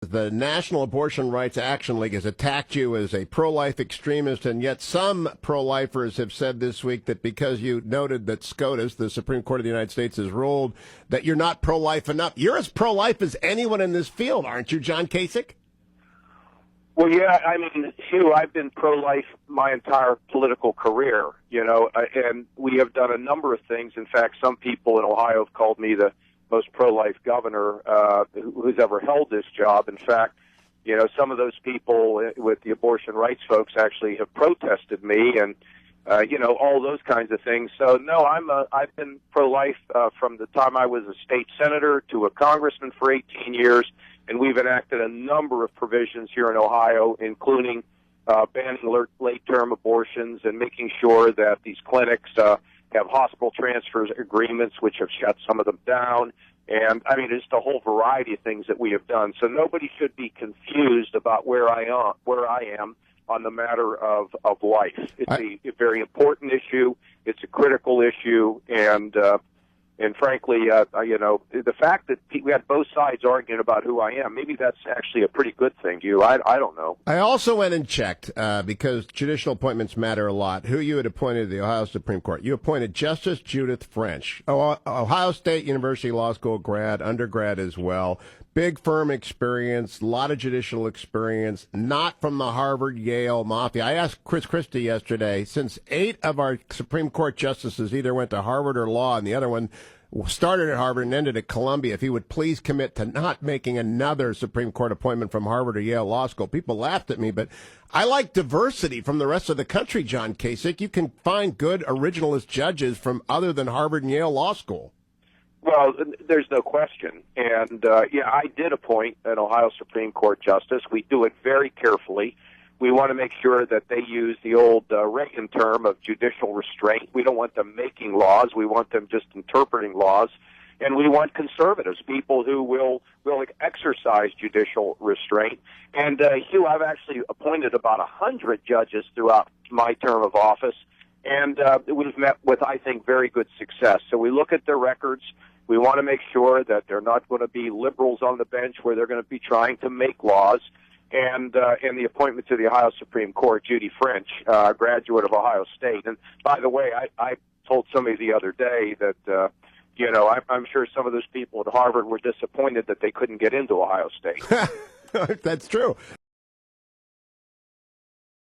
the National Abortion Rights Action League has attacked you as a pro-life extremist, and yet some pro-lifers have said this week that because you noted that SCOTUS, the Supreme Court of the United States, has ruled that you're not pro-life enough. You're as pro-life as anyone in this field, aren't you, John Kasich? Well, yeah, I mean, Hugh, I've been pro-life my entire political career, and we have done a number of things. In fact, some people in Ohio have called me the most pro-life governor who's ever held this job. In fact, some of those people with the abortion rights folks actually have protested me and, all those kinds of things. So, no, I've been pro-life from the time I was a state senator to a congressman for 18 years. And we've enacted a number of provisions here in Ohio, including banning late-term abortions and making sure that these clinics have hospital transfers agreements, which have shut some of them down. And, I mean, just a whole variety of things that we have done. So nobody should be confused about where I am on the matter of life. It's a very important issue. It's a critical issue. And frankly, the fact that we had both sides arguing about who I am, maybe that's actually a pretty good thing, Hugh. I don't know. I also went and checked, because judicial appointments matter a lot, who you had appointed to the Ohio Supreme Court. You appointed Justice Judith French, Ohio State University Law School grad, undergrad as well. Big firm experience, a lot of judicial experience, not from the Harvard, Yale mafia. I asked Chris Christie yesterday, since 8 of our Supreme Court justices either went to Harvard or law, and the other one started at Harvard and ended at Columbia, if he would please commit to not making another Supreme Court appointment from Harvard or Yale Law School. People laughed at me, but I like diversity from the rest of the country, John Kasich. You can find good originalist judges from other than Harvard and Yale Law School. Well, there's no question. And, I did appoint an Ohio Supreme Court justice. We do it very carefully. We want to make sure that they use the old Reagan term of judicial restraint. We don't want them making laws. We want them just interpreting laws. And we want conservatives, people who will exercise judicial restraint. And, Hugh, I've actually appointed about 100 judges throughout my term of office. And we've met with, I think, very good success. So we look at their records. We want to make sure that they're not going to be liberals on the bench where they're going to be trying to make laws. And the appointment to the Ohio Supreme Court, Judy French, graduate of Ohio State. And by the way, I told somebody the other day that, I'm sure some of those people at Harvard were disappointed that they couldn't get into Ohio State. That's true.